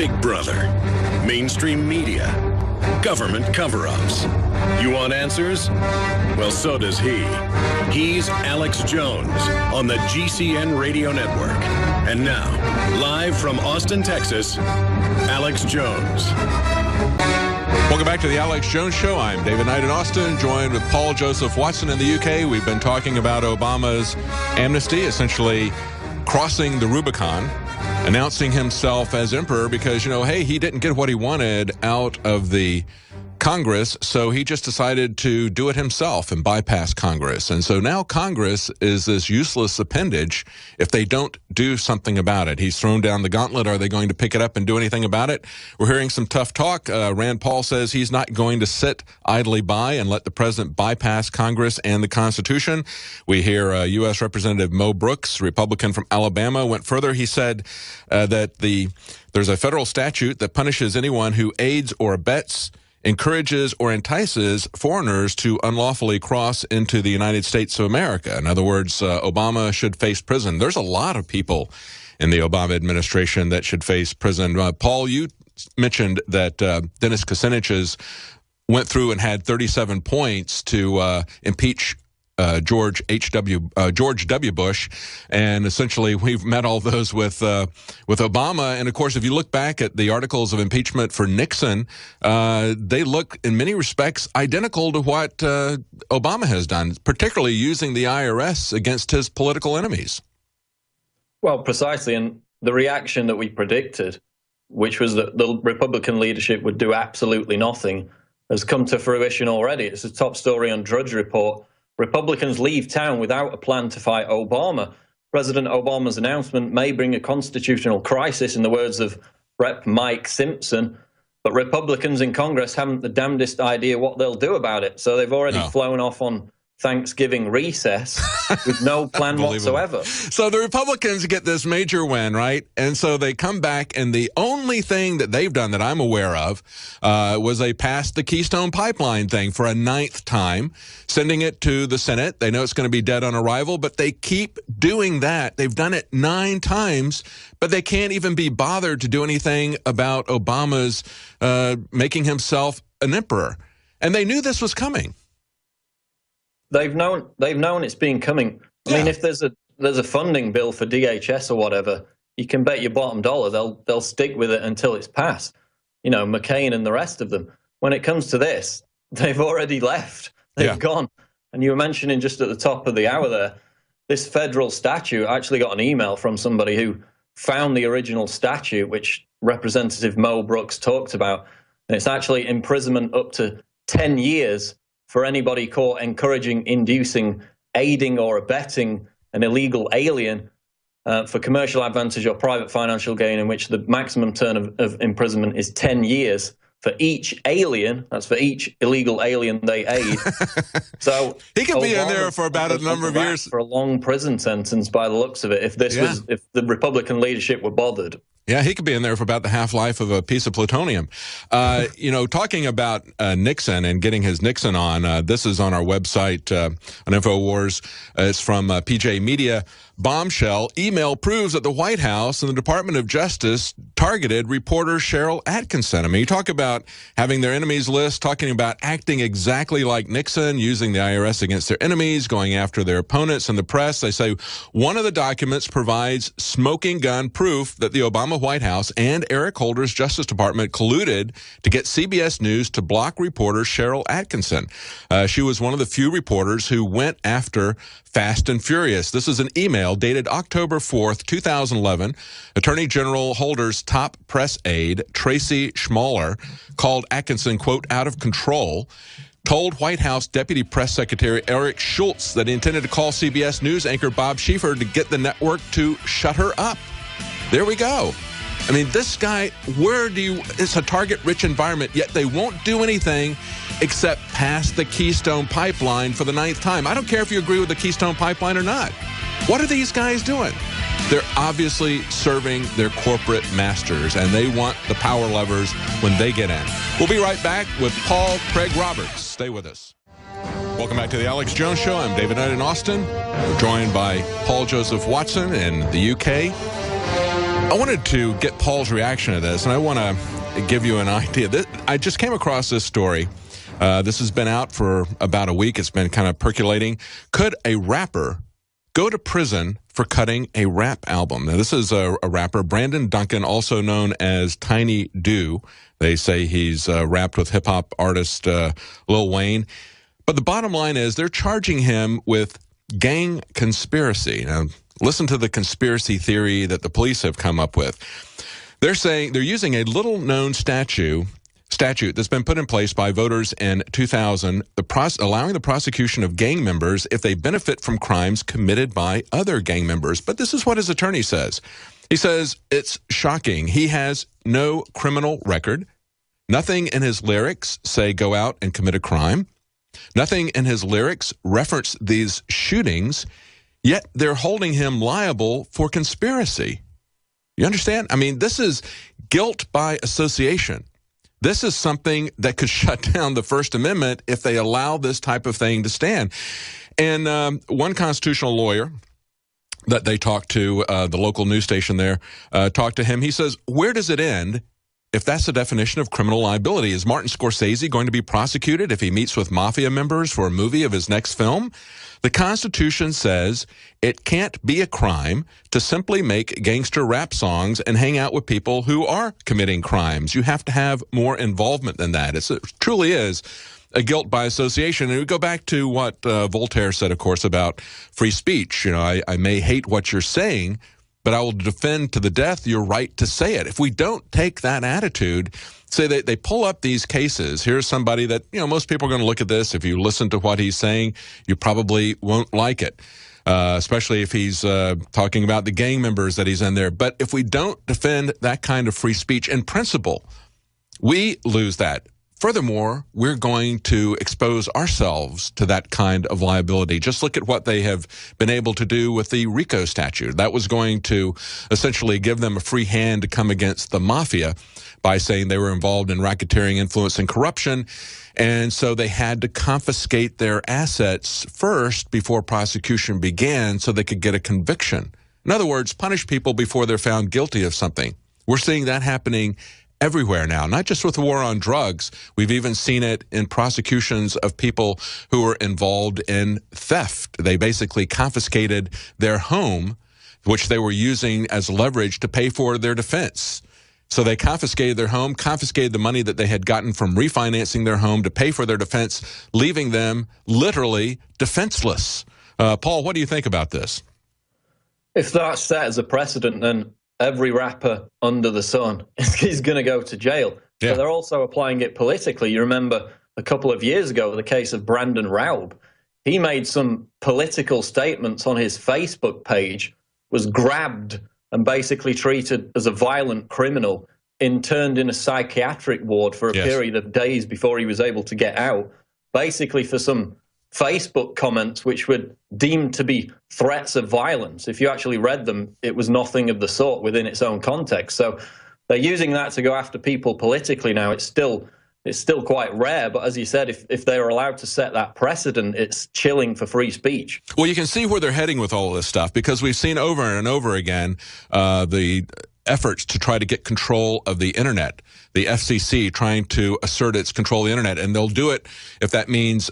Big Brother, mainstream media, government cover-ups. You want answers? Well, so does he. He's Alex Jones on the GCN Radio Network. And now, live from Austin, Texas, Alex Jones. Welcome back to the Alex Jones Show. I'm David Knight in Austin, joined with Paul Joseph Watson in the UK. We've been talking about Obama's amnesty, essentially crossing the Rubicon, announcing himself as emperor because, hey, he didn't get what he wanted out of the Congress, so he just decided to do it himself and bypass Congress. And so now Congress is this useless appendage if they don't do something about it. He's thrown down the gauntlet. Are they going to pick it up and do anything about it? We're hearing some tough talk. Rand Paul says he's not going to sit idly by and let the president bypass Congress and the Constitution. We hear U.S. Representative Mo Brooks, Republican from Alabama, went further. He said that there's a federal statute that punishes anyone who aids or abets, encourages or entices foreigners to unlawfully cross into the United States of America. In other words, Obama should face prison. There's a lot of people in the Obama administration that should face prison. Paul, you mentioned that Dennis Kucinich went through and had 37 points to impeach George W. Bush, and essentially we've met all those with Obama. And of course, if you look back at the articles of impeachment for Nixon, they look in many respects identical to what Obama has done, particularly using the IRS against his political enemies. Well, precisely, and the reaction that we predicted, which was that the Republican leadership would do absolutely nothing, has come to fruition already. It's a top story on Drudge Report. Republicans leave town without a plan to fight Obama. President Obama's announcement may bring a constitutional crisis, in the words of Rep. Mike Simpson, but Republicans in Congress haven't the damnedest idea what they'll do about it. So they've already flown off on Thanksgiving recess with no plan whatsoever. So the Republicans get this major win, right? And so they come back, and the only thing that they've done that I'm aware of was they passed the Keystone Pipeline thing for a 9th time, sending it to the Senate. They know it's going to be dead on arrival, but they keep doing that. They've done it 9 times, but they can't even be bothered to do anything about Obama's making himself an emperor. And they knew this was coming. They've known it's been coming. I mean, if there's a funding bill for DHS or whatever, you can bet your bottom dollar they'll stick with it until it's passed. McCain and the rest of them. When it comes to this, they've already left. They've gone. And you were mentioning just at the top of the hour there, this federal statute. I actually got an email from somebody who found the original statute, which Representative Mo Brooks talked about. And it's actually imprisonment up to 10 years for anybody caught encouraging, inducing, aiding, or abetting an illegal alien for commercial advantage or private financial gain, in which the maximum term of imprisonment is 10 years for each alien. That's for each illegal alien they aid. So he could be in there for about a number of years. For a long prison sentence, by the looks of it, if the Republican leadership were bothered. Yeah, he could be in there for about the half-life of a piece of plutonium. Talking about Nixon and getting his Nixon on, this is on our website on Infowars. It's from PJ Media. Bombshell email proves that the White House and the Department of Justice targeted reporter Cheryl Atkinson. I mean, you talk about having their enemies list, talking about acting exactly like Nixon, using the IRS against their enemies, going after their opponents in the press. They say one of the documents provides smoking gun proof that the Obama White House and Eric Holder's Justice Department colluded to get CBS News to block reporter Cheryl Atkinson. She was one of the few reporters who went after Fast and Furious. This is an email dated October 4th, 2011. Attorney General Holder's top press aide, Tracy Schmaler, called Atkinson, quote, out of control, told White House Deputy Press Secretary Eric Schultz that he intended to call CBS News anchor Bob Schieffer to get the network to shut her up. There we go. I mean, this guy, it's a target-rich environment, yet they won't do anything except pass the Keystone Pipeline for the 9th time. I don't care if you agree with the Keystone Pipeline or not. What are these guys doing? They're obviously serving their corporate masters, and they want the power levers when they get in. We'll be right back with Paul Craig Roberts. Stay with us. Welcome back to the Alex Jones Show. I'm David Knight in Austin. We're joined by Paul Joseph Watson in the UK. I wanted to get Paul's reaction to this, and I want to give you an idea. I just came across this story. This has been out for about a week. It's been kind of percolating. Could a rapper go to prison for cutting a rap album? Now, this is a rapper, Brandon Duncan, also known as Tiny Do. They say he's rapped with hip-hop artist Lil Wayne. But the bottom line is they're charging him with gang conspiracy. Now, listen to the conspiracy theory that the police have come up with. They're saying they're using a little-known statute that's been put in place by voters in 2000, allowing the prosecution of gang members if they benefit from crimes committed by other gang members. But this is what his attorney says. He says it's shocking. He has no criminal record. Nothing in his lyrics say go out and commit a crime. Nothing in his lyrics reference these shootings, yet they're holding him liable for conspiracy. You understand? I mean, this is guilt by association. This is something that could shut down the First Amendment if they allow this type of thing to stand. And one constitutional lawyer that they talked to, the local news station there, talked to him. He says, where does it end if that's the definition of criminal liability? Is Martin Scorsese going to be prosecuted if he meets with mafia members for a movie of his next film? The Constitution says it can't be a crime to simply make gangster rap songs and hang out with people who are committing crimes. You have to have more involvement than that. It truly is a guilt by association. And we go back to what Voltaire said, of course, about free speech. You know, I may hate what you're saying, but I will defend to the death your right to say it. If we don't take that attitude, say they pull up these cases. Here's somebody that, you know, most people are going to look at this. If you listen to what he's saying, you probably won't like it, especially if he's talking about the gang members that he's in there. But if we don't defend that kind of free speech in principle, we lose that. Furthermore, we're going to expose ourselves to that kind of liability. Just look at what they have been able to do with the RICO statute. That was going to essentially give them a free hand to come against the mafia by saying they were involved in racketeering, influence, and corruption. And so they had to confiscate their assets first before prosecution began so they could get a conviction. In other words, punish people before they're found guilty of something. We're seeing that happening everywhere now, not just with the war on drugs. We've even seen it in prosecutions of people who were involved in theft. They basically confiscated their home, which they were using as leverage to pay for their defense. So they confiscated their home, confiscated the money that they had gotten from refinancing their home to pay for their defense, leaving them literally defenseless. Paul, what do you think about this? If that's set as a precedent, then every rapper under the sun is going to go to jail. Yeah. But they're also applying it politically. You remember a couple of years ago, the case of Brandon Raub. He made some political statements on his Facebook page, was grabbed and basically treated as a violent criminal, interned in a psychiatric ward for a period of days before he was able to get out, basically for some Facebook comments which were deemed to be threats of violence. If you actually read them, it was nothing of the sort within its own context. So they're using that to go after people politically now. It's still quite rare, but as you said, if they're allowed to set that precedent, it's chilling for free speech. Well, you can see where they're heading with all of this stuff, because we've seen over and over again the efforts to try to get control of the internet, the FCC trying to assert its control of the internet, and they'll do it if that means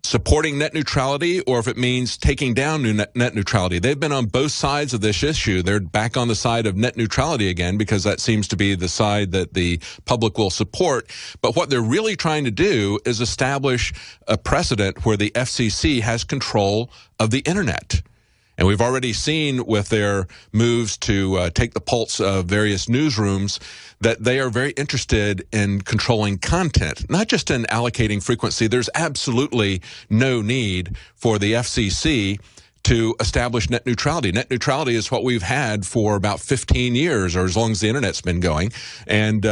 supporting net neutrality or if it means taking down net neutrality. They've been on both sides of this issue. They're back on the side of net neutrality again because that seems to be the side that the public will support. But what they're really trying to do is establish a precedent where the FCC has control of the internet. And we've already seen with their moves to take the pulse of various newsrooms that they are very interested in controlling content, not just in allocating frequency. There's absolutely no need for the FCC to establish net neutrality. Net neutrality is what we've had for about 15 years, or as long as the internet's been going. And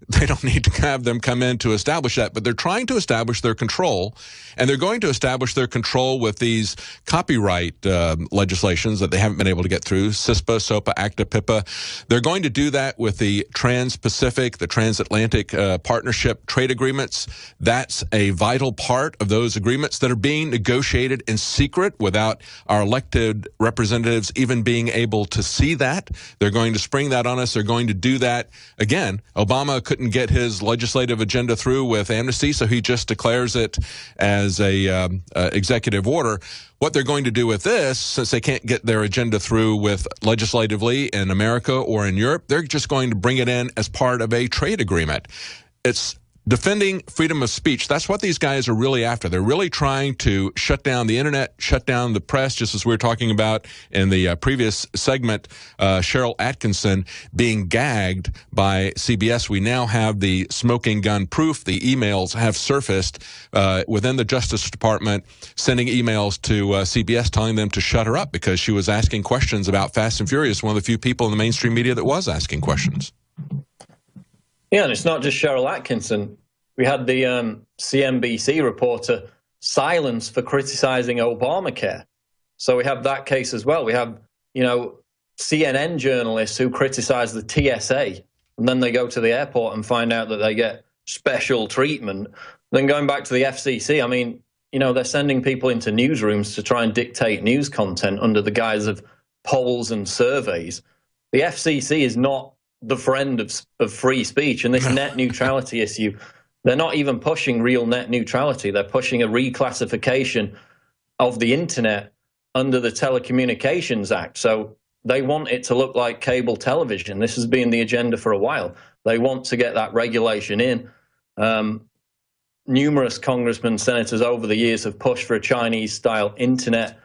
They don't need to have them come in to establish that, but they're trying to establish their control, and they're going to establish their control with these copyright legislations that they haven't been able to get through, CISPA, SOPA, ACTA, PIPA. They're going to do that with the Trans-Pacific, the Transatlantic Partnership trade agreements. That's a vital part of those agreements that are being negotiated in secret without our elected representatives even being able to see that. They're going to spring that on us. They're going to do that. Again, Obama couldn't get his legislative agenda through with amnesty, so he just declares it as a executive order. What they're going to do with this, since they can't get their agenda through with legislatively in America or in Europe, they're just going to bring it in as part of a trade agreement. It's defending freedom of speech. That's what these guys are really after. They're really trying to shut down the internet, shut down the press, just as we were talking about in the previous segment, Cheryl Atkinson being gagged by CBS. We now have the smoking gun proof. The emails have surfaced within the Justice Department, sending emails to CBS telling them to shut her up because she was asking questions about Fast and Furious, one of the few people in the mainstream media that was asking questions. Yeah, and it's not just Cheryl Atkinson. We had the CNBC reporter silenced for criticizing Obamacare. So we have that case as well. We have, CNN journalists who criticize the TSA, and then they go to the airport and find out that they get special treatment. Then going back to the FCC, I mean, they're sending people into newsrooms to try and dictate news content under the guise of polls and surveys. The FCC is not the friend of free speech, and this net neutrality issue, they're not even pushing real net neutrality. They're pushing a reclassification of the internet under the Telecommunications Act. So they want it to look like cable television. This has been the agenda for a while. They want to get that regulation in. Numerous congressmen, senators over the years have pushed for a Chinese-style internet.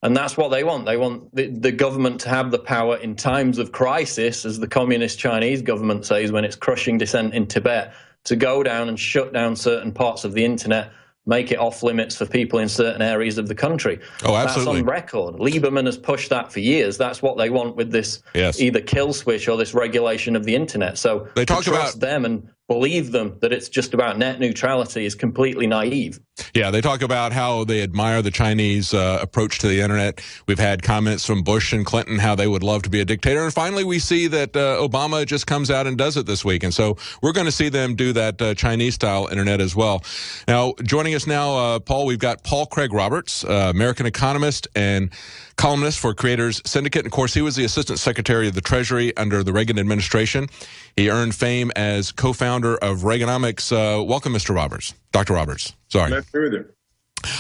And that's what they want. They want the government to have the power in times of crisis, as the communist Chinese government says when it's crushing dissent in Tibet, to go down and shut down certain parts of the internet, make it off limits for people in certain areas of the country. Oh, absolutely. That's on record. Lieberman has pushed that for years. That's what they want with this either kill switch or this regulation of the internet. So they talk about them and believe them that it's just about net neutrality is completely naive. Yeah, they talk about how they admire the Chinese approach to the internet. We've had comments from Bush and Clinton how they would love to be a dictator. And finally, we see that Obama just comes out and does it this week. And so we're going to see them do that Chinese-style internet as well. Now, joining us now, Paul, we've got Paul Craig Roberts, American economist and columnist for Creators Syndicate. And of course, he was the Assistant Secretary of the Treasury under the Reagan administration. He earned fame as co-founder of Reaganomics. Welcome, Mr. Roberts. Dr. Roberts. Sorry. Not further.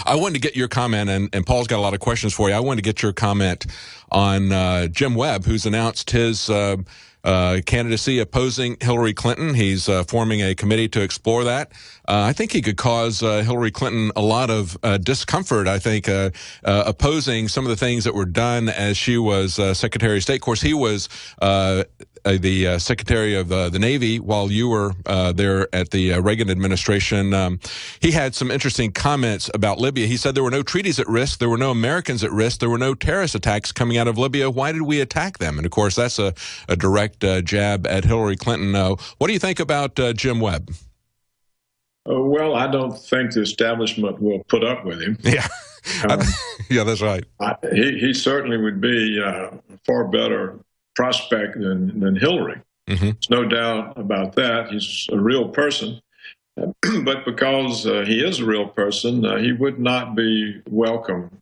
I wanted to get your comment, and Paul's got a lot of questions for you. I wanted to get your comment on Jim Webb, who's announced his candidacy opposing Hillary Clinton. He's forming a committee to explore that. I think he could cause Hillary Clinton a lot of discomfort, I think, opposing some of the things that were done as she was Secretary of State. Of course, he was the Secretary of the Navy while you were there at the Reagan administration. He had some interesting comments about Libya. He said there were no treaties at risk, there were no Americans at risk, there were no terrorist attacks coming out of Libya. Why did we attack them? And of course, that's a direct jab at Hillary Clinton. What do you think about Jim Webb? Well, I don't think the establishment will put up with him. Yeah, yeah, that's right. He certainly would be a far better prospect than Hillary. Mm-hmm. There's no doubt about that. He's a real person. But because he is a real person, he would not be welcome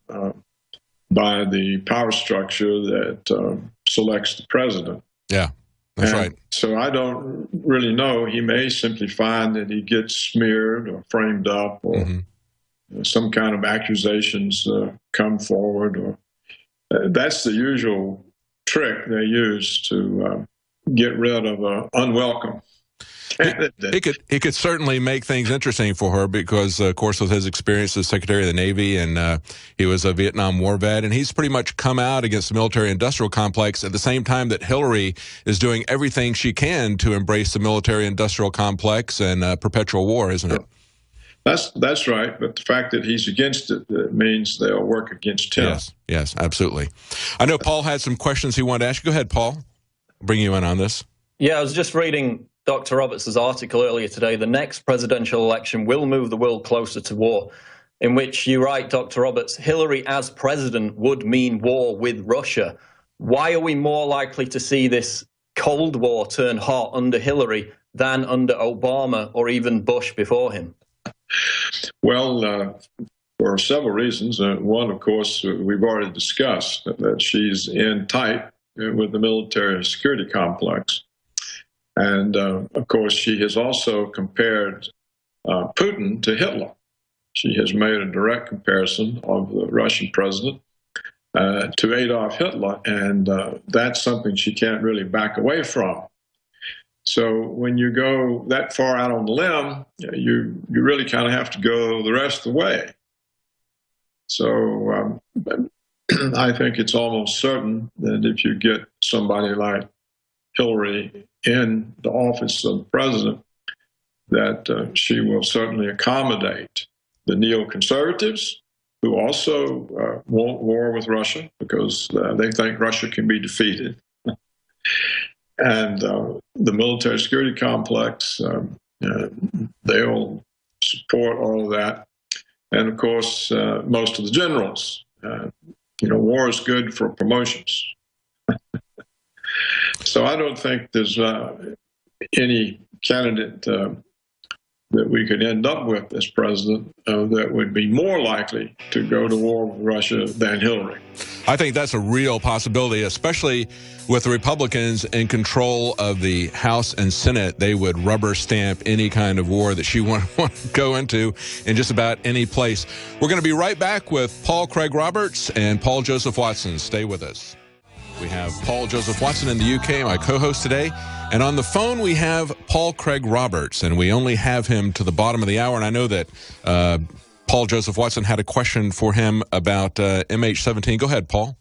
by the power structure that selects the president. Yeah, that's right. So I don't really know. He may simply find that he gets smeared or framed up, or some kind of accusations come forward. Or that's the usual trick they use to get rid of an unwelcome candidate. He could certainly make things interesting for her because, of course, with his experience as Secretary of the Navy, and he was a Vietnam War vet, and he's pretty much come out against the military-industrial complex at the same time that Hillary is doing everything she can to embrace the military-industrial complex and perpetual war, isn't it? That's right, but the fact that he's against it means they'll work against him. Yes, absolutely. I know Paul had some questions he wanted to ask you. Go ahead, Paul. I'll bring you in on this. Yeah, I was just reading Dr. Roberts' article earlier today, the next presidential election will move the world closer to war, in which you write, Dr. Roberts, Hillary as president would mean war with Russia. Why are we more likely to see this Cold War turn hot under Hillary than under Obama or even Bush before him? Well, for several reasons. One, of course, we've already discussed that she's in tight with the military security complex. And, of course, she has also compared Putin to Hitler. She has made a direct comparison of the Russian president to Adolf Hitler, and that's something she can't really back away from. So when you go that far out on the limb, you really kind of have to go the rest of the way. So I think it's almost certain that if you get somebody like Hillary in the office of the president, that she will certainly accommodate the neoconservatives, who also want war with Russia because they think Russia can be defeated. And the military security complex, they'll support all of that. And of course, most of the generals, war is good for promotions. So I don't think there's any candidate that we could end up with as president that would be more likely to go to war with Russia than Hillary. I think that's a real possibility, especially with the Republicans in control of the House and Senate. They would rubber stamp any kind of war that she want to go into in just about any place. We're going to be right back with Paul Craig Roberts and Paul Joseph Watson. Stay with us. We have Paul Joseph Watson in the UK, my co-host today. And on the phone, we have Paul Craig Roberts, and we only have him to the bottom of the hour. And I know that Paul Joseph Watson had a question for him about MH17. Go ahead, Paul.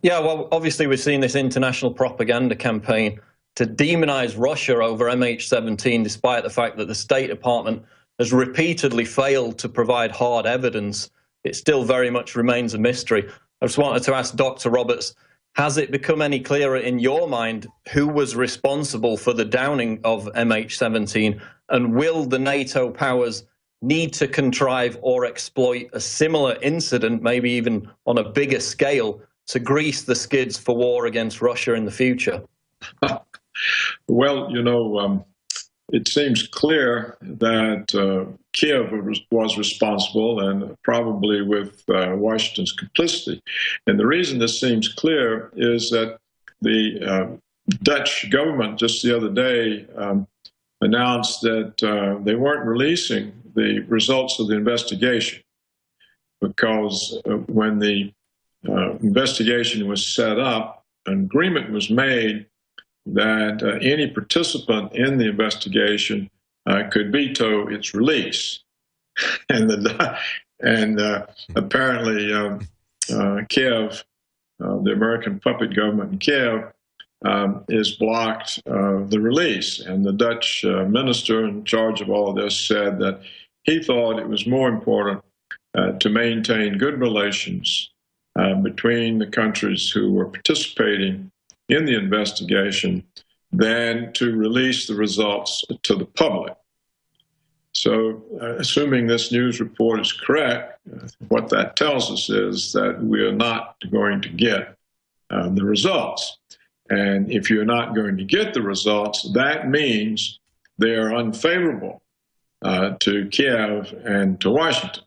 Yeah, well, obviously we've seen this international propaganda campaign to demonize Russia over MH17, despite the fact that the State Department has repeatedly failed to provide hard evidence. It still very much remains a mystery. I just wanted to ask Dr. Roberts, has it become any clearer in your mind who was responsible for the downing of MH17, and will the NATO powers need to contrive or exploit a similar incident, maybe even on a bigger scale, to grease the skids for war against Russia in the future? Well, it seems clear that Kiev was responsible, and probably with Washington's complicity. And the reason this seems clear is that the Dutch government just the other day announced that they weren't releasing the results of the investigation, because when the investigation was set up, an agreement was made that any participant in the investigation could veto its release. And apparently Kiev, the American puppet government in Kiev, is blocked the release. And the Dutch minister in charge of all of this said that he thought it was more important to maintain good relations between the countries who were participating in the investigation than to release the results to the public. So, assuming this news report is correct, what that tells us is that we are not going to get the results. And if you're not going to get the results, that means they are unfavorable to Kiev and to Washington.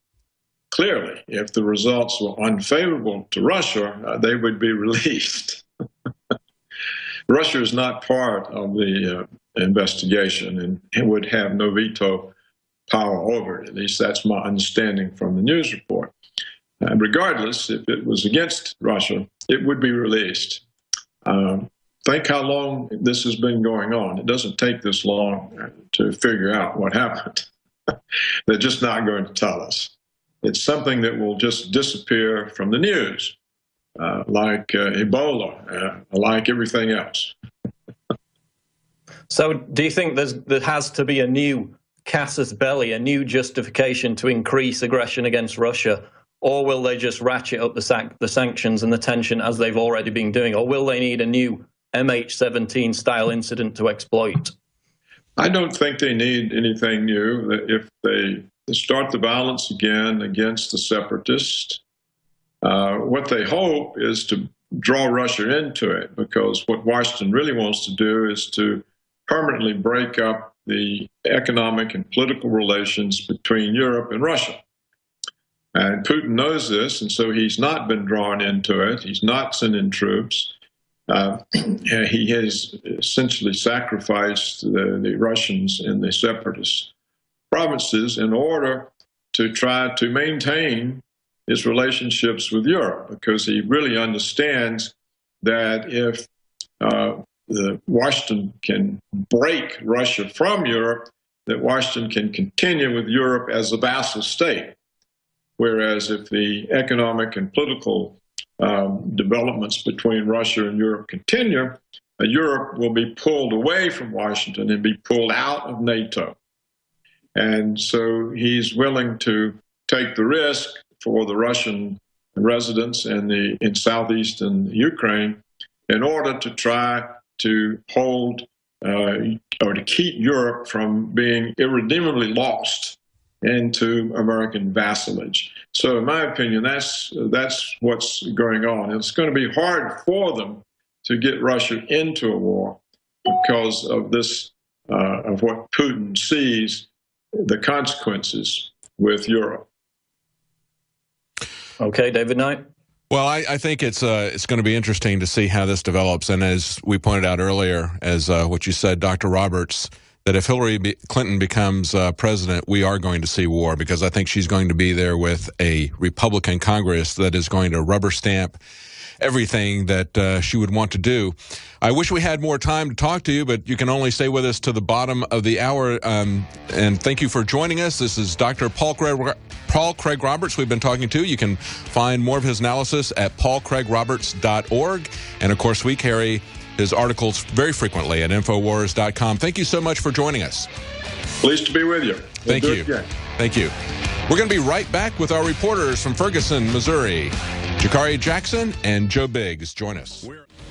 Clearly, if the results were unfavorable to Russia, they would be released. Russia is not part of the investigation, and it would have no veto power over it. At least that's my understanding from the news report. And regardless, if it was against Russia, it would be released. Think how long this has been going on. It doesn't take this long to figure out what happened. They're just not going to tell us. It's something that will just disappear from the news. Like Ebola, like everything else. So do you think there has to be a new casus belli, a new justification to increase aggression against Russia, or will they just ratchet up the sanctions and the tension as they've already been doing, or will they need a new MH17 style incident to exploit? I don't think they need anything new. If they start the violence again against the separatists, what they hope is to draw Russia into it, because what Washington really wants to do is to permanently break up the economic and political relations between Europe and Russia. And Putin knows this, and so he's not been drawn into it. He's not sending troops. He has essentially sacrificed the Russians in the separatist provinces in order to try to maintain his relationships with Europe, because he really understands that if Washington can break Russia from Europe, that Washington can continue with Europe as a vassal state. Whereas if the economic and political developments between Russia and Europe continue, Europe will be pulled away from Washington and be pulled out of NATO. And so he's willing to take the risk for the Russian residents in southeastern Ukraine in order to try to hold or to keep Europe from being irredeemably lost into American vassalage. So in my opinion, that's what's going on. It's going to be hard for them to get Russia into a war because of this, of what Putin sees the consequences with Europe. Okay, David Knight. Well, I think it's going to be interesting to see how this develops. And as we pointed out earlier, as what you said, Dr. Roberts, that if Hillary Clinton becomes president, we are going to see war, because I think she's going to be there with a Republican Congress that is going to rubber stamp everything that she would want to do. I wish we had more time to talk to you, but you can only stay with us to the bottom of the hour. And thank you for joining us. This is Dr. Paul Craig Roberts we've been talking to. You can find more of his analysis at paulcraigroberts.org. And, of course, we carry his articles very frequently at Infowars.com. Thank you so much for joining us. Pleased to be with you. Thank you. Thank you. We're going to be right back with our reporters from Ferguson, Missouri. Jakari Jackson and Joe Biggs join us.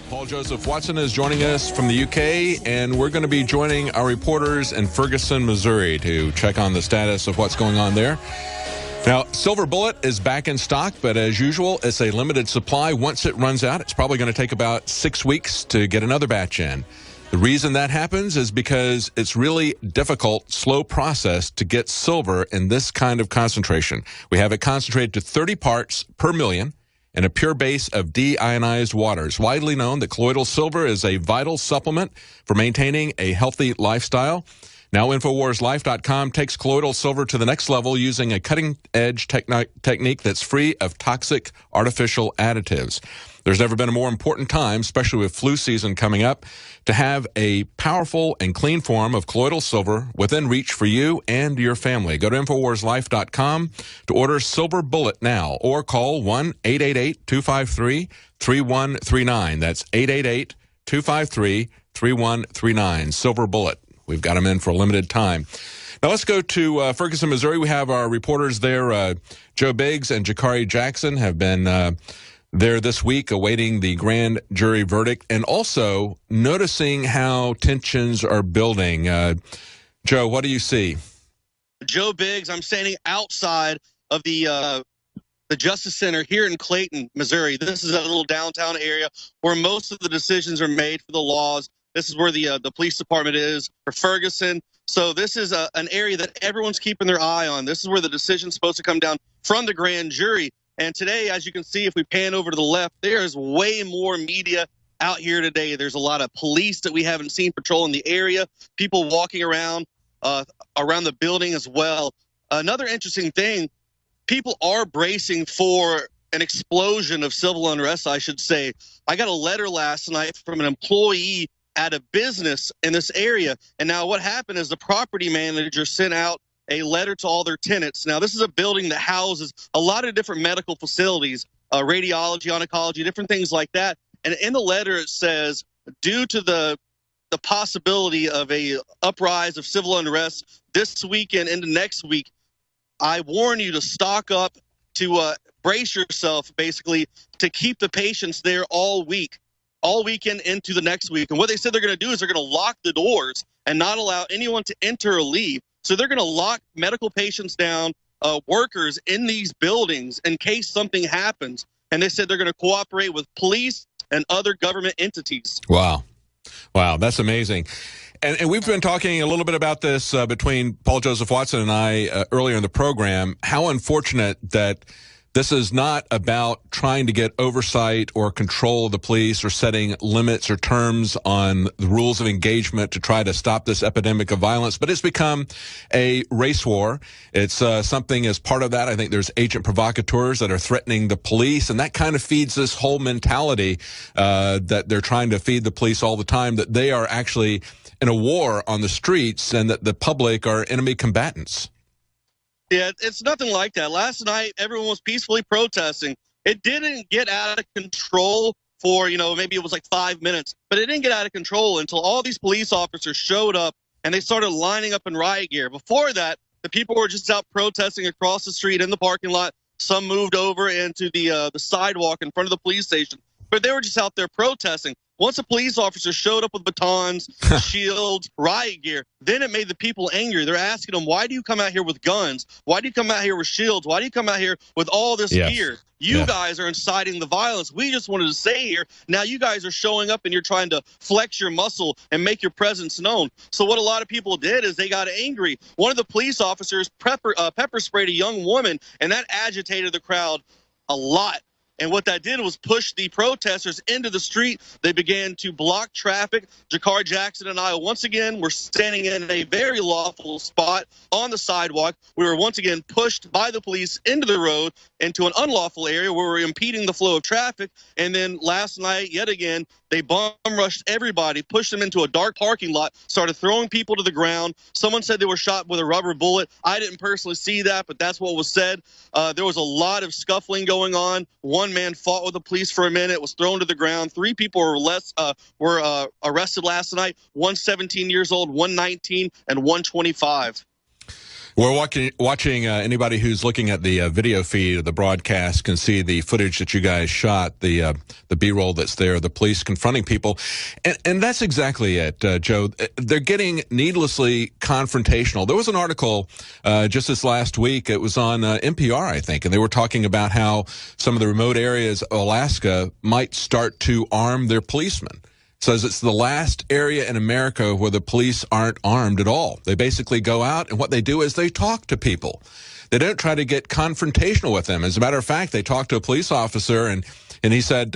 Paul Joseph Watson is joining us from the UK, and we're going to be joining our reporters in Ferguson, Missouri to check on the status of what's going on there. Now, Silver Bullet is back in stock, but as usual, it's a limited supply. Once it runs out, it's probably going to take about 6 weeks to get another batch in. The reason that happens is because it's really difficult, slow process to get silver in this kind of concentration. We have it concentrated to 30 parts per million in a pure base of deionized water. It's widely known that colloidal silver is a vital supplement for maintaining a healthy lifestyle. Now, InfoWarsLife.com takes colloidal silver to the next level using a cutting-edge technique that's free of toxic artificial additives. There's never been a more important time, especially with flu season coming up, to have a powerful and clean form of colloidal silver within reach for you and your family. Go to InfoWarsLife.com to order Silver Bullet now, or call 1-888-253-3139. That's 888-253-3139. Silver Bullet. We've got them in for a limited time. Now let's go to Ferguson, Missouri. We have our reporters there. Joe Biggs and Jakari Jackson have been there this week awaiting the grand jury verdict and also noticing how tensions are building. Joe, what do you see? Joe Biggs, I'm standing outside of the Justice Center here in Clayton, Missouri. This is a little downtown area where most of the decisions are made for the laws. This is where the police department is for Ferguson. So this is an area that everyone's keeping their eye on. This is where the decision's supposed to come down from the grand jury. And today, as you can see, if we pan over to the left, there is way more media out here today. There's a lot of police that we haven't seen patrolling the area, people walking around the building as well. Another interesting thing, people are bracing for an explosion of civil unrest, I should say. I got a letter last night from an employee at a business in this area. And now what happened is the property manager sent out a letter to all their tenants. Now, this is a building that houses a lot of different medical facilities, radiology, oncology, different things like that. And in the letter, it says, due to the possibility of a uprise of civil unrest this weekend into next week, I warn you to stock up, to brace yourself, basically, to keep the patients there all week. all weekend into the next week. And what they said they're going to do is they're going to lock the doors and not allow anyone to enter or leave. So they're going to lock medical patients down, workers in these buildings in case something happens. And they said they're going to cooperate with police and other government entities. Wow. Wow, that's amazing. And we've been talking a little bit about this between Paul Joseph Watson and I earlier in the program, how unfortunate that this is not about trying to get oversight or control of the police or setting limits or terms on the rules of engagement to try to stop this epidemic of violence, but it's become a race war. It's something as part of that. I think there's agent provocateurs that are threatening the police, and that kind of feeds this whole mentality that they're trying to feed the police all the time, that they are actually in a war on the streets and that the public are enemy combatants. Yeah, it's nothing like that. Last night, everyone was peacefully protesting. It didn't get out of control for, maybe it was like 5 minutes, but it didn't get out of control until all these police officers showed up and they started lining up in riot gear. Before that, the people were just out protesting across the street in the parking lot. Some moved over into the sidewalk in front of the police station, but they were just out there protesting. Once a police officer showed up with batons, shields, riot gear, then it made the people angry. They're asking them, why do you come out here with guns? Why do you come out here with shields? Why do you come out here with all this gear? You guys are inciting the violence. We just wanted to stay here. Now you guys are showing up and you're trying to flex your muscle and make your presence known. So what a lot of people did is they got angry. One of the police officers pepper sprayed a young woman, and that agitated the crowd a lot. And what that did was push the protesters into the street. They began to block traffic. Jakar Jackson and I, once again, were standing in a very lawful spot on the sidewalk. We were once again pushed by the police into the road, into an unlawful area where we're impeding the flow of traffic. And then last night, yet again, they bomb rushed everybody, pushed them into a dark parking lot, started throwing people to the ground. Someone said they were shot with a rubber bullet. I didn't personally see that, but that's what was said. There was a lot of scuffling going on. One man fought with the police for a minute, was thrown to the ground. 3 people were arrested last night. One 17 years old, one 19, and one 25. We're watching anybody who's looking at the video feed of the broadcast can see the footage that you guys shot, the B-roll that's there, the police confronting people. And that's exactly it, Joe. They're getting needlessly confrontational. There was an article just this last week. It was on NPR, I think, and they were talking about how some of the remote areas of Alaska might start to arm their policemen. Says it's the last area in America where the police aren't armed at all. They basically go out, and what they do is they talk to people. They don't try to get confrontational with them. As a matter of fact, they talked to a police officer, and he said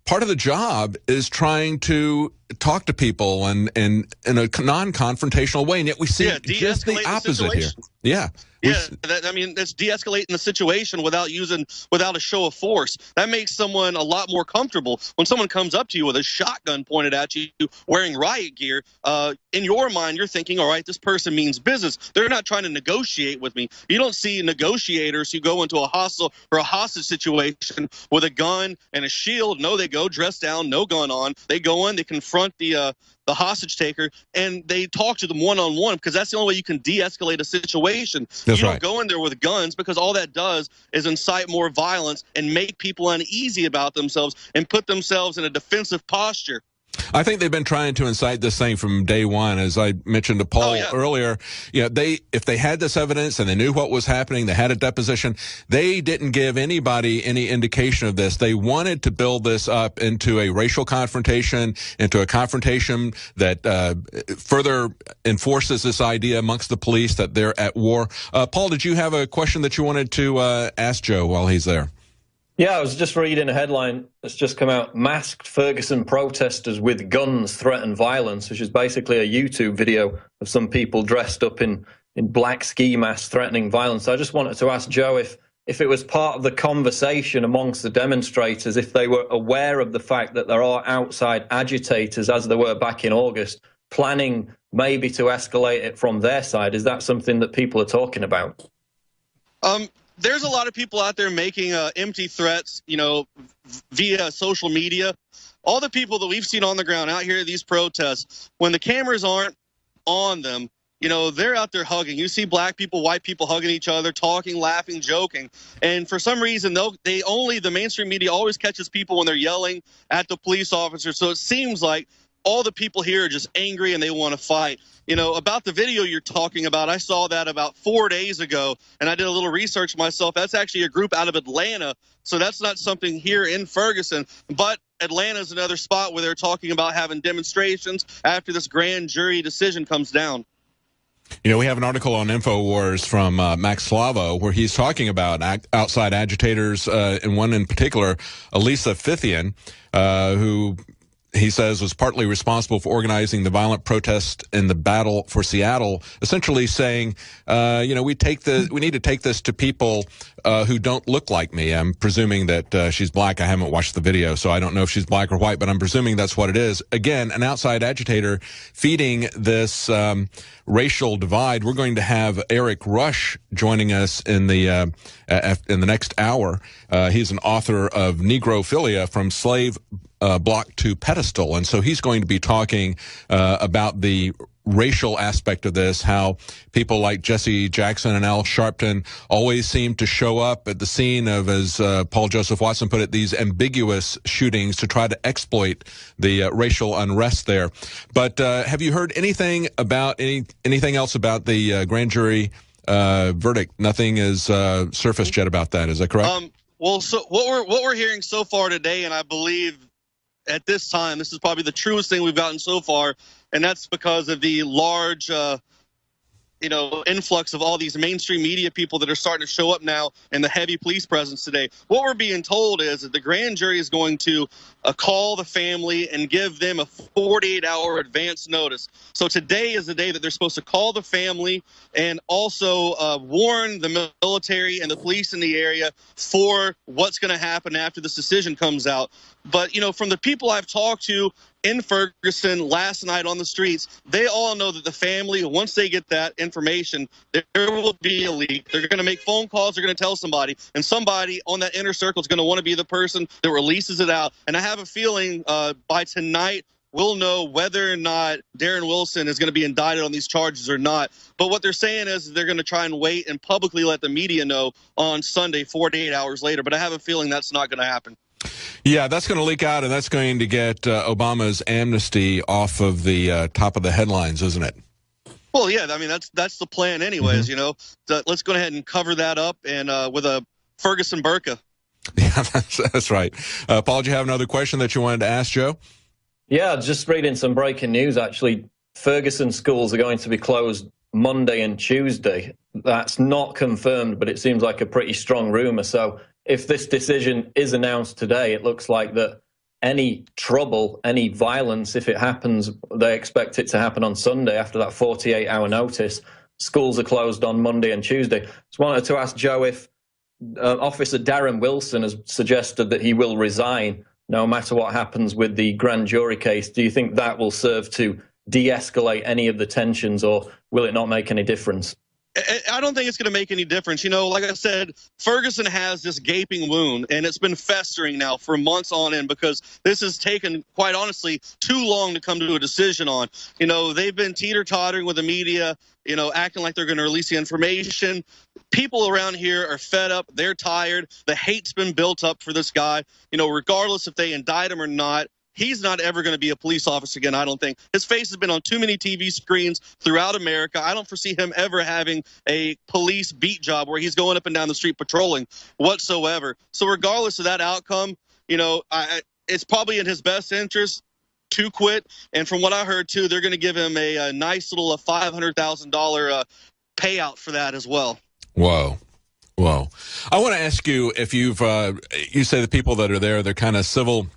part of the job is trying to talk to people and in a non-confrontational way, and yet we see just the opposite here. Yeah. That's de-escalating the situation without a show of force. That makes someone a lot more comfortable. When someone comes up to you with a shotgun pointed at you, wearing riot gear, in your mind, you're thinking, all right, this person means business. They're not trying to negotiate with me. You don't see negotiators who go into a hostage or a hostage situation with a gun and a shield. No, they go dressed down, no gun on. They go in, they confront the hostage taker, and they talk to them one-on-one, because that's the only way you can de-escalate a situation. That's you don't right. go in there with guns, because all that does is incite more violence and make people uneasy about themselves and put themselves in a defensive posture. I think they've been trying to incite this thing from day one. As I mentioned to Paul earlier, if they had this evidence and they knew what was happening, they had a deposition, they didn't give anybody any indication of this. They wanted to build this up into a racial confrontation, into a confrontation that further enforces this idea amongst the police that they're at war. Paul, did you have a question that you wanted to ask Joe while he's there? Yeah, I was just reading a headline that's just come out. Masked Ferguson protesters with guns threaten violence, which is basically a YouTube video of some people dressed up in black ski masks threatening violence. I just wanted to ask Joe if it was part of the conversation amongst the demonstrators, if they were aware of the fact that there are outside agitators, as there were back in August, planning maybe to escalate it from their side. Is that something that people are talking about? There's a lot of people out there making empty threats, via social media. All the people that we've seen on the ground out here at these protests, when the cameras aren't on them, they're out there hugging. You see black people, white people hugging each other, talking, laughing, joking. And for some reason, the mainstream media always catches people when they're yelling at the police officer. So it seems like all the people here are just angry and they want to fight. About the video you're talking about, I saw that about 4 days ago, and I did a little research myself. That's actually a group out of Atlanta, so that's not something here in Ferguson. But Atlanta's another spot where they're talking about having demonstrations after this grand jury decision comes down. We have an article on Infowars from Max Slavo where he's talking about outside agitators, and one in particular, Elisa Fithian, who he says was partly responsible for organizing the violent protest in the battle for Seattle, essentially saying, we need to take this to people who don't look like me. I'm presuming that she's black. I haven't watched the video, so I don't know if she's black or white, but I'm presuming that's what it is. Again, an outside agitator feeding this racial divide. We're going to have Eric Rush joining us in the next hour. He's an author of Negrophilia, From Slave Block to Pedestal, and so he's going to be talking about the racial aspect of this, how people like Jesse Jackson and Al Sharpton always seem to show up at the scene of, as Paul Joseph Watson put it, these ambiguous shootings to try to exploit the racial unrest there. But have you heard anything about anything else about the grand jury verdict? Nothing is surfaced yet about that. Is that correct? Well, so what we're hearing so far today, and I believe at this time, this is probably the truest thing we've gotten so far, and that's because of the large, influx of all these mainstream media people that are starting to show up now and the heavy police presence today. What we're being told is that the grand jury is going to call the family and give them a 48-hour advance notice. So today is the day that they're supposed to call the family and also warn the military and the police in the area for what's going to happen after this decision comes out. But, from the people I've talked to in Ferguson last night on the streets, they all know that the family, once they get that information, there will be a leak. They're going to make phone calls. They're going to tell somebody, and somebody on that inner circle is going to want to be the person that releases it out. And I have a feeling by tonight, we'll know whether or not Darren Wilson is going to be indicted on these charges or not. But what they're saying is they're going to try and wait and publicly let the media know on Sunday, 48 hours later. But I have a feeling that's not going to happen. Yeah, that's going to leak out, and that's going to get Obama's amnesty off of the top of the headlines, isn't it? Well, yeah, I mean, that's the plan anyways, Let's go ahead and cover that up and with a Ferguson burqa. Yeah, that's right. Paul, do you have another question that you wanted to ask Joe? Yeah, just reading some breaking news, actually. Ferguson schools are going to be closed Monday and Tuesday. That's not confirmed, but it seems like a pretty strong rumor. So if this decision is announced today, it looks like that any trouble, any violence, if it happens, they expect it to happen on Sunday after that 48-hour notice. Schools are closed on Monday and Tuesday. Just wanted to ask Joe if Officer Darren Wilson has suggested that he will resign no matter what happens with the grand jury case. Do you think that will serve to de-escalate any of the tensions, or will it not make any difference? I don't think it's going to make any difference. Like I said, Ferguson has this gaping wound, and it's been festering now for months on end because this has taken, quite honestly, too long to come to a decision on. They've been teeter-tottering with the media, acting like they're going to release the information. People around here are fed up. They're tired. The hate's been built up for this guy. Regardless if they indict him or not, he's not ever going to be a police officer again, I don't think. His face has been on too many TV screens throughout America. I don't foresee him ever having a police beat job where he's going up and down the street patrolling whatsoever. So regardless of that outcome, it's probably in his best interest to quit. And from what I heard, too, they're going to give him a nice little $500,000 payout for that as well. Whoa. I want to ask you if you say the people that are there, they're kind of civil.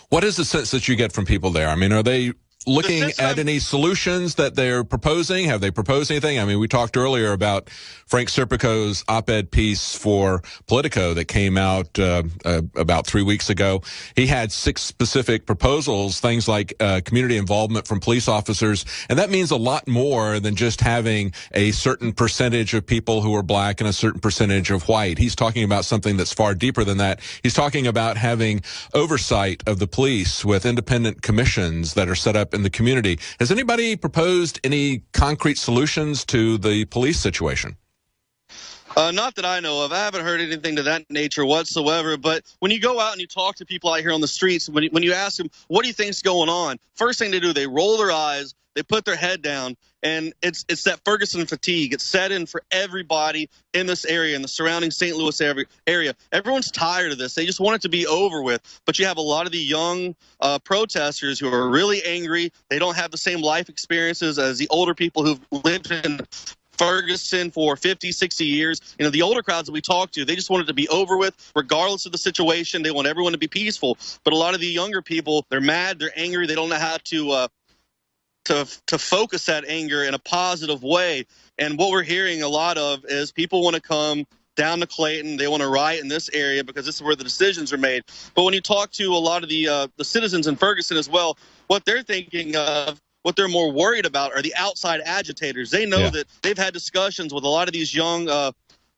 What is the sense that you get from people there? I mean, are they looking at any solutions that they're proposing? Have they proposed anything? I mean, we talked earlier about Frank Serpico's op-ed piece for Politico that came out about 3 weeks ago. He had 6 specific proposals, things like community involvement from police officers, and that means a lot more than just having a certain percentage of people who are black and a certain percentage of white. He's talking about something that's far deeper than that. He's talking about having oversight of the police with independent commissions that are set up in the community. Has anybody proposed any concrete solutions to the police situation? Not that I know of. I haven't heard anything to that nature whatsoever. But when you go out and you talk to people out here on the streets, when you ask them, what do you think's going on? First thing they do, they roll their eyes, they put their head down, and it's that Ferguson fatigue. It's set in for everybody in this area, in the surrounding St. Louis area. Everyone's tired of this. They just want it to be over with. But you have a lot of the young protesters who are really angry. They don't have the same life experiences as the older people who've lived in Ferguson for 50, 60 years. You know, the older crowds that we talk to, they just want it to be over with, regardless of the situation. They want everyone to be peaceful. But a lot of the younger people, they're mad, they're angry, they don't know how to focus that anger in a positive way. And what we're hearing a lot of is people want to come down to Clayton. They want to riot in this area because this is where the decisions are made. But when you talk to a lot of the citizens in Ferguson as well, what they're thinking of, what they're more worried about are the outside agitators. They know that they've had discussions with a lot of these young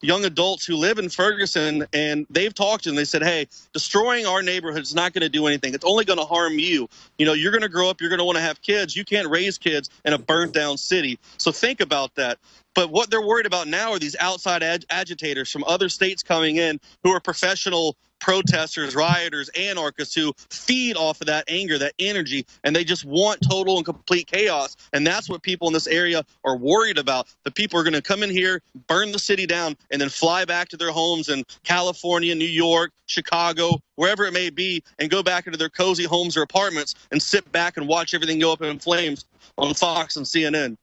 adults who live in Ferguson, and they've talked to them. They said, hey, destroying our neighborhood is not going to do anything. It's only going to harm you. You know, you're going to grow up, you're going to want to have kids. You can't raise kids in a burnt down city. So think about that. But what they're worried about now are these outside agitators from other states coming in who are professional protesters, rioters, anarchists who feed off of that anger, that energy, and they just want total and complete chaos. And that's what people in this area are worried about. The people are going to come in here, burn the city down, and then fly back to their homes in California, New York, Chicago, wherever it may be, and go back into their cozy homes or apartments and sit back and watch everything go up in flames on Fox and CNN.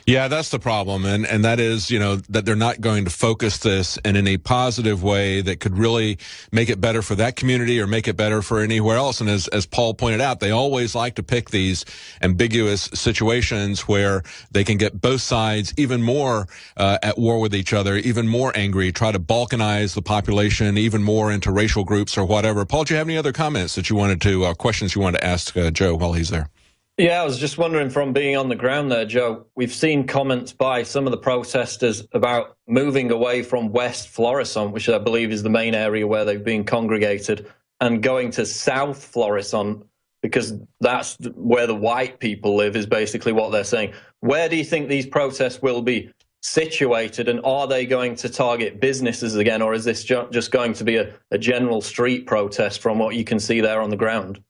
Yeah, that's the problem. And that is, you know, that they're not going to focus this in any positive way that could really make it better for that community or make it better for anywhere else. And as Paul pointed out, they always like to pick these ambiguous situations where they can get both sides even more at war with each other, even more angry, try to balkanize the population even more into racial groups or whatever. Paul, do you have any other comments that you wanted to, questions you wanted to ask Joe while he's there? Yeah, I was just wondering, from being on the ground there, Joe, we've seen comments by some of the protesters about moving away from West Florissant, which I believe is the main area where they've been congregated, and going to South Florissant because that's where the white people live, is basically what they're saying. Where do you think these protests will be situated, and are they going to target businesses again, or is this just going to be a general street protest from what you can see there on the ground?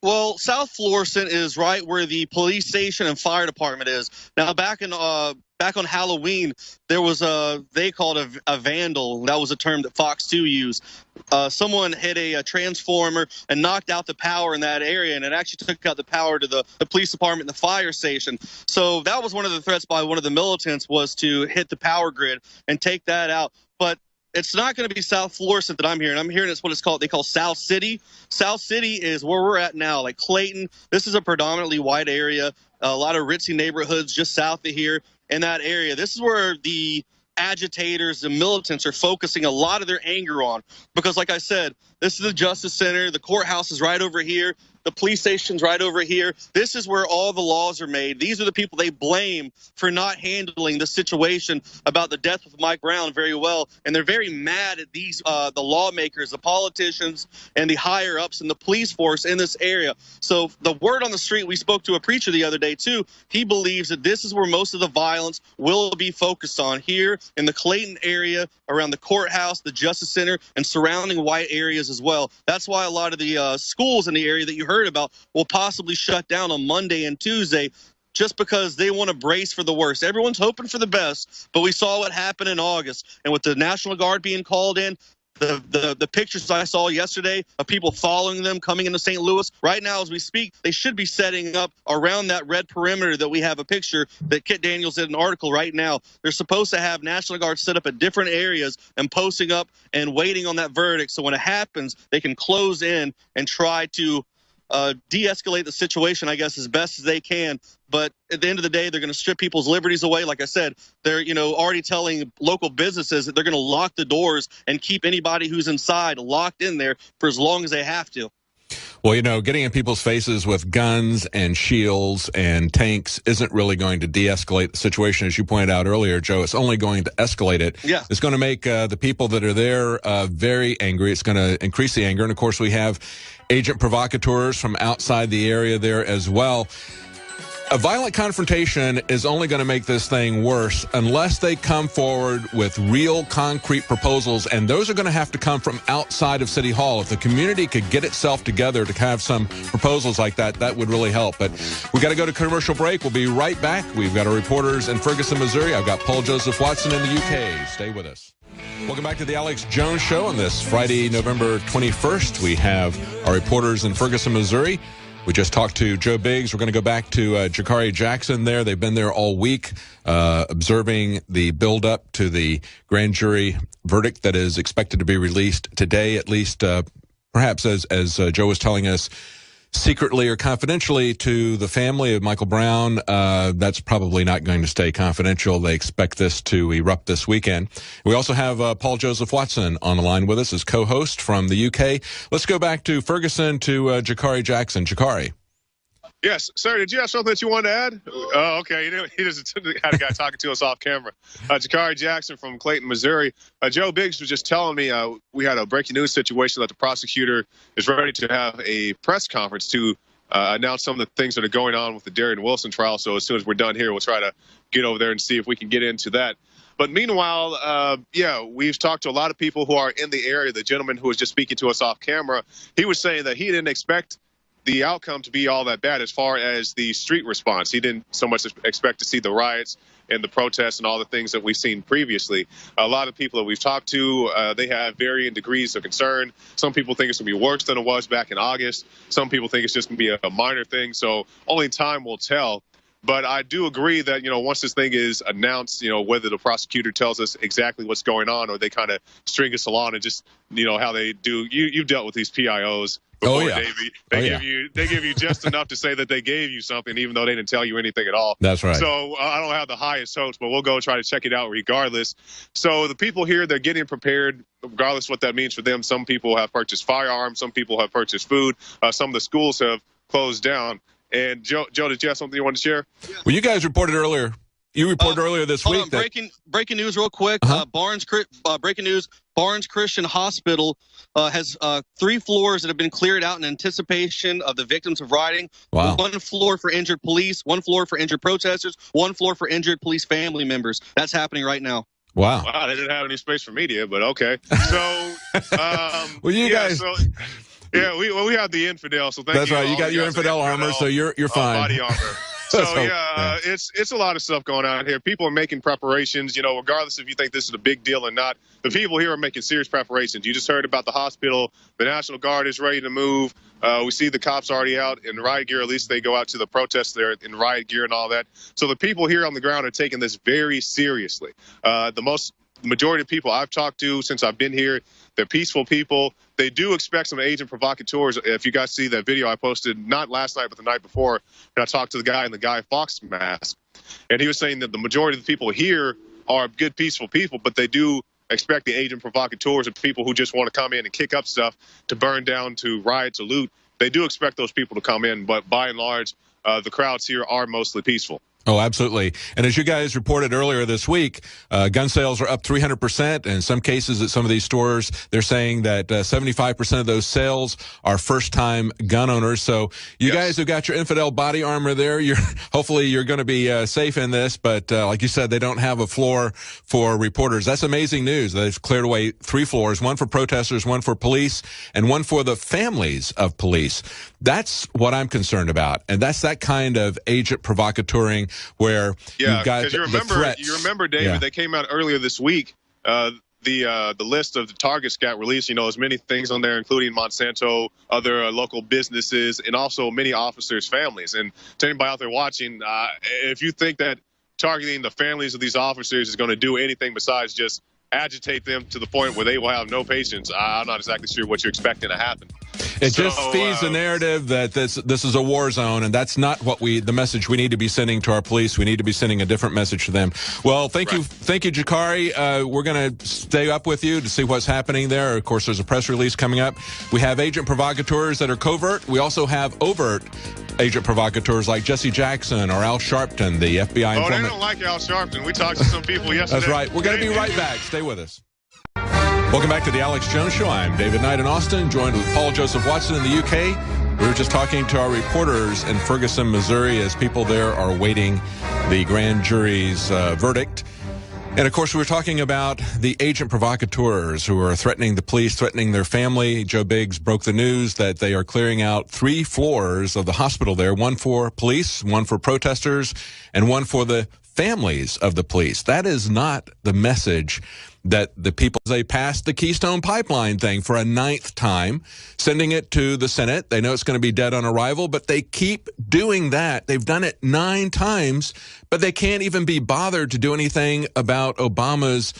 Well, South Florissant is right where the police station and fire department is. Now, back on Halloween, there was they called a vandal. That was a term that Fox 2 used. Someone hit a transformer and knocked out the power in that area, and it actually took out the power to the police department and the fire station. So that was one of the threats by one of the militants, was to hit the power grid and take that out. But it's not going to be South Florissant that I'm hearing. I'm hearing it's what it's called. They call South City. South City is where we're at now, like Clayton. This is a predominantly white area, a lot of ritzy neighborhoods just south of here in that area. This is where the agitators, the militants are focusing a lot of their anger on, because like I said, this is the Justice Center. The courthouse is right over here. The police station's right over here. This is where all the laws are made. These are the people they blame for not handling the situation about the death of Mike Brown very well. And they're very mad at these, the lawmakers, the politicians, and the higher ups in the police force in this area. So the word on the street, we spoke to a preacher the other day too. He believes that this is where most of the violence will be focused on, here in the Clayton area, around the courthouse, the Justice Center, and surrounding white areas as well. That's why a lot of the schools in the area that you heard about will possibly shut down on Monday and Tuesday, just because they want to brace for the worst. Everyone's hoping for the best, but we saw what happened in August. And with the National Guard being called in, the pictures I saw yesterday of people following them coming into St. Louis, right now as we speak, they should be setting up around that red perimeter that we have a picture that Kit Daniels did an article right now. They're supposed to have National Guard set up at different areas and posting up and waiting on that verdict. So when it happens, they can close in and try to de-escalate the situation, I guess, as best as they can. But at the end of the day, they're going to strip people's liberties away. Like I said, they're already telling local businesses that they're going to lock the doors and keep anybody who's inside locked in there for as long as they have to. Well, getting in people's faces with guns and shields and tanks isn't really going to de-escalate the situation, as you pointed out earlier, Joe. It's only going to escalate it. Yeah. It's going to make the people that are there very angry. It's going to increase the anger. And, of course, we have agent provocateurs from outside the area there as well. A violent confrontation is only going to make this thing worse unless they come forward with real concrete proposals, and those are going to have to come from outside of City Hall. If the community could get itself together to have some proposals like that, that would really help. But we got to go to commercial break. We'll be right back. We've got our reporters in Ferguson, Missouri. I've got Paul Joseph Watson in the UK. Stay with us. Welcome back to the Alex Jones Show on this Friday, November 21st. We have our reporters in Ferguson, Missouri. We just talked to Joe Biggs. We're going to go back to Jakari Jackson there. They've been there all week observing the build-up to the grand jury verdict that is expected to be released today, at least perhaps as Joe was telling us, secretly or confidentially to the family of Michael Brown. That's probably not going to stay confidential. They expect this to erupt this weekend. We also have Paul Joseph Watson on the line with us as co-host from the UK. Let's go back to Ferguson to Jakari Jackson. Jakari. Yes, sir. Did you have something that you wanted to add? Oh, okay. He just had a guy talking to us off camera. Jakari Jackson from Clayton, Missouri. Joe Biggs was just telling me we had a breaking news situation that the prosecutor is ready to have a press conference to announce some of the things that are going on with the Darren Wilson trial. So as soon as we're done here, we'll try to get over there and see if we can get into that. But meanwhile, we've talked to a lot of people who are in the area. The gentleman who was just speaking to us off camera, he was saying that he didn't expect the outcome to be all that bad as far as the street response. He didn't so much expect to see the riots and the protests and all the things that we've seen previously. A lot of people that we've talked to, they have varying degrees of concern. Some people think it's going to be worse than it was back in August. Some people think it's just going to be a minor thing. So only time will tell. But I do agree that, once this thing is announced, whether the prosecutor tells us exactly what's going on or they kind of string us along and just, how they do. You've dealt with these PIOs before, Davey. They give you just enough to say that they gave you something, even though they didn't tell you anything at all. That's right. So I don't have the highest hopes, but we'll go try to check it out regardless. So the people here, they're getting prepared, regardless of what that means for them. Some people have purchased firearms. Some people have purchased food. Some of the schools have closed down. And Joe, did you have something you wanted to share? Well, you guys reported earlier. You reported earlier this week. Breaking news real quick. Breaking news. Barnes Christian Hospital has 3 floors that have been cleared out in anticipation of the victims of rioting. Wow. 1 floor for injured police, 1 floor for injured protesters, 1 floor for injured police family members. That's happening right now. Wow. They didn't have any space for media, but okay. So, well, you guys. Yeah, we have the infidel. So that's right. You got your infidel armor, so you're fine. Body armor. So it's a lot of stuff going on here. People are making preparations. Regardless if you think this is a big deal or not, the people here are making serious preparations. You just heard about the hospital. The National Guard is ready to move. We see the cops already out in riot gear. At least they go out to the protests there in riot gear and all that. So the people here on the ground are taking this very seriously. The majority of people I've talked to since I've been here, they're peaceful people. They do expect some agent provocateurs. If you guys see that video I posted, not last night, but the night before, and I talked to the guy in the Guy Fawkes mask, and he was saying that the majority of the people here are good, peaceful people, but they do expect the agent provocateurs and people who just want to come in and kick up stuff, to burn down, to riot, to loot. They do expect those people to come in, but by and large, the crowds here are mostly peaceful. Oh, absolutely. And as you guys reported earlier this week, gun sales are up 300%. In some cases at some of these stores, they're saying that 75% of those sales are first-time gun owners. So you guys who got your infidel body armor there, hopefully you're going to be safe in this. But like you said, they don't have a floor for reporters. That's amazing news. They've cleared away 3 floors, 1 for protesters, 1 for police, and 1 for the families of police. That's what I'm concerned about. And that's that kind of agent provocateuring where you've got the threats. You remember, David, they came out earlier this week. The list of the targets got released. As many things on there, including Monsanto, other local businesses, and also many officers' families. And to anybody out there watching, if you think that targeting the families of these officers is going to do anything besides just agitate them to the point where they will have no patience, I'm not exactly sure what you're expecting to happen. It just feeds the narrative that this is a war zone, and that's not the message we need to be sending to our police. We need to be sending a different message to them. Well, thank you, Jakari. We're going to stay up with you to see what's happening there. Of course, there's a press release coming up. We have agent provocateurs that are covert. We also have overt agent provocateurs like Jesse Jackson or Al Sharpton, the FBI informant. They don't like Al Sharpton. We talked to some people yesterday. That's right. We're going to be right back. Stay with us. Welcome back to the Alex Jones Show. I'm David Knight in Austin, joined with Paul Joseph Watson in the UK. We were just talking to our reporters in Ferguson, Missouri, as people there are awaiting the grand jury's verdict. And, of course, we were talking about the agent provocateurs who are threatening the police, threatening their family. Joe Biggs broke the news that they are clearing out 3 floors of the hospital there, one for police, one for protesters, and one for the families of the police. That is not the message that the people, they passed the Keystone Pipeline thing for a 9th time, sending it to the Senate. They know it's going to be dead on arrival, but they keep doing that. They've done it 9 times, but they can't even be bothered to do anything about Obama's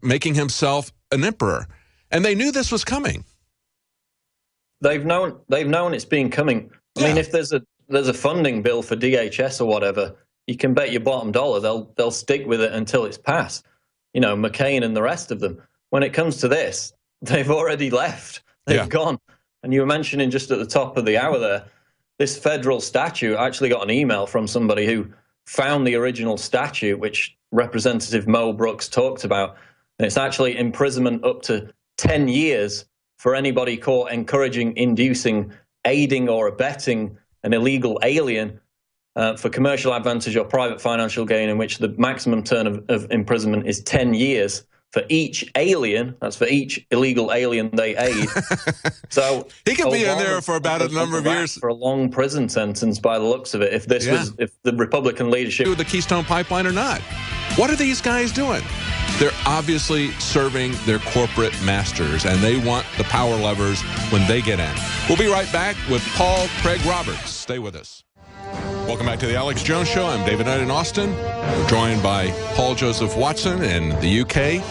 making himself an emperor. And they knew this was coming. They've known it's been coming. I mean, if there's a funding bill for DHS or whatever, you can bet your bottom dollar they'll stick with it until it's passed. You know, McCain and the rest of them. When it comes to this, they've already left. They've gone. And you were mentioning just at the top of the hour there, this federal statute. I actually got an email from somebody who found the original statute, which Representative Mo Brooks talked about. And it's actually imprisonment up to 10 years for anybody caught encouraging, inducing, aiding, or abetting an illegal alien for commercial advantage or private financial gain, in which the maximum term of imprisonment is 10 years for each alien. That's for each illegal alien they aid. So he could be in there for about a number of years. For a long prison sentence by the looks of it, if this was, if the Republican leadership... ...the Keystone Pipeline or not. What are these guys doing? They're obviously serving their corporate masters, and they want the power levers when they get in. We'll be right back with Paul Craig Roberts. Stay with us. Welcome back to the Alex Jones Show. I'm David Knight in Austin. We're joined by Paul Joseph Watson in the UK.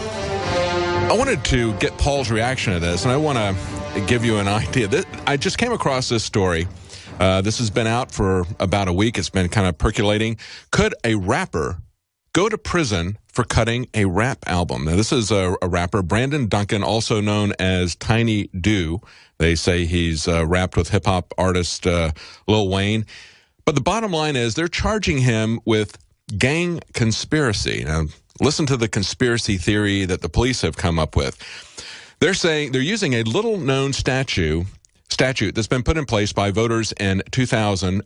I wanted to get Paul's reaction to this, and I want to give you an idea. I just came across this story. This has been out for about a week. It's been kind of percolating. Could a rapper go to prison for cutting a rap album? Now, this is a rapper, Brandon Duncan, also known as Tiny Do. They say he's rapped with hip-hop artist Lil Wayne. But the bottom line is they're charging him with gang conspiracy. Now, listen to the conspiracy theory that the police have come up with. They're saying they're using a little-known statute that's been put in place by voters in 2000,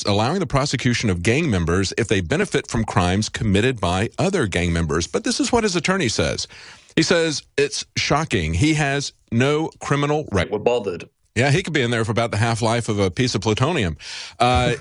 allowing the prosecution of gang members if they benefit from crimes committed by other gang members. But this is what his attorney says. He says it's shocking. He has no criminal record. We're bothered. Yeah, he could be in there for about the half-life of a piece of plutonium.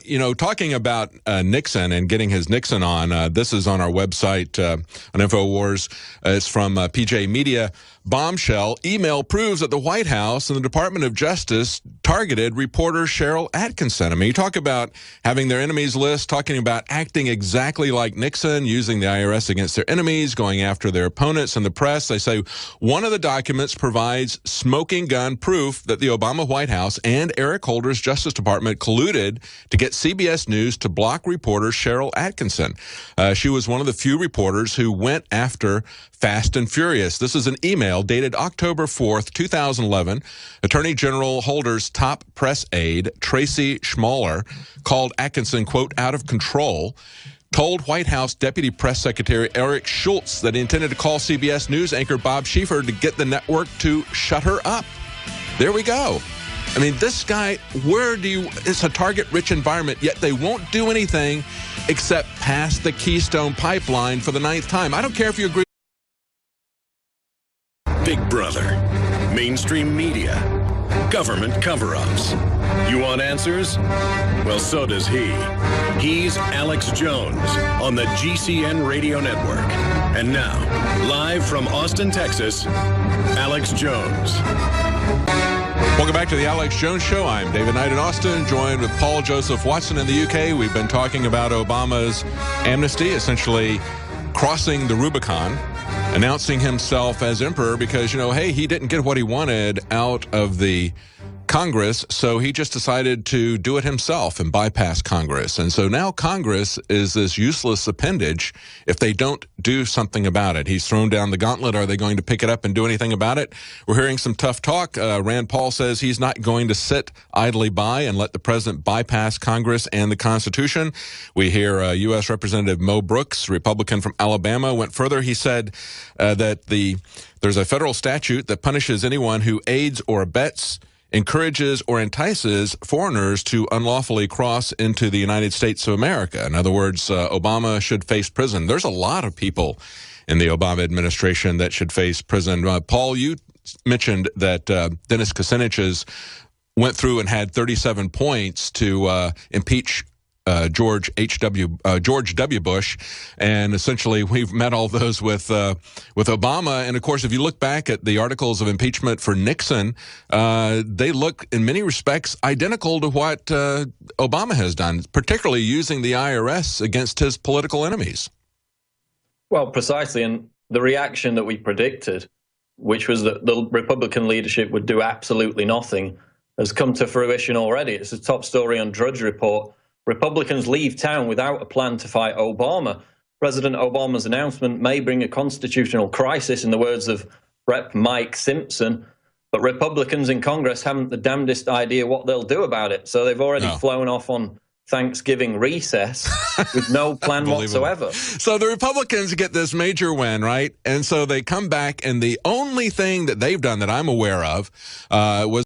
You know, talking about Nixon and getting his Nixon on, this is on our website on Infowars. It's from PJ Media. Bombshell email proves that the White House and the Department of Justice targeted reporter Cheryl Atkinson. I mean, you talk about having their enemies list, talking about acting exactly like Nixon, using the IRS against their enemies, going after their opponents in the press. They say one of the documents provides smoking gun proof that the Obama White House and Eric Holder's Justice Department colluded to get CBS News to block reporter Cheryl Atkinson. She was one of the few reporters who went after Fast and Furious. This is an email dated October 4th, 2011. Attorney General Holder's top press aide, Tracy Schmaler, called Atkinson, quote, out of control, told White House Deputy Press Secretary Eric Schultz that he intended to call CBS News anchor Bob Schieffer to get the network to shut her up. There we go. I mean, this guy, it's a target-rich environment, yet they won't do anything except pass the Keystone Pipeline for the 9th time. I don't care if you agree. Big Brother, mainstream media, government cover-ups. You want answers? Well, so does he. He's Alex Jones on the GCN Radio Network. And now, live from Austin, Texas, Alex Jones. Welcome back to the Alex Jones Show. I'm David Knight in Austin, joined with Paul Joseph Watson in the UK. We've been talking about Obama's amnesty, essentially crossing the Rubicon, announcing himself as emperor because, you know, hey, he didn't get what he wanted out of the Congress, so he just decided to do it himself and bypass Congress. And so now Congress is this useless appendage if they don't do something about it. He's thrown down the gauntlet. Are they going to pick it up and do anything about it? We're hearing some tough talk. Rand Paul says he's not going to sit idly by and let the president bypass Congress and the Constitution. We hear U.S. Representative Mo Brooks, Republican from Alabama, went further. He said that there's a federal statute that punishes anyone who aids or abets encourages or entices foreigners to unlawfully cross into the United States of America. In other words, Obama should face prison. There's a lot of people in the Obama administration that should face prison. Paul, you mentioned that Dennis Kucinich's went through and had 37 points to impeach George W. Bush, and essentially we've met all those with Obama. And of course, if you look back at the articles of impeachment for Nixon, they look in many respects identical to what Obama has done, particularly using the IRS against his political enemies. Well, precisely, and the reaction that we predicted, which was that the Republican leadership would do absolutely nothing, has come to fruition already. It's a top story on Drudge Report. Republicans leave town without a plan to fight Obama. President Obama's announcement may bring a constitutional crisis, in the words of Rep. Mike Simpson, but Republicans in Congress haven't the damnedest idea what they'll do about it. So they've already flown off on Thanksgiving recess with no plan whatsoever. So the Republicans get this major win, right? And so they come back, and the only thing that they've done that I'm aware of was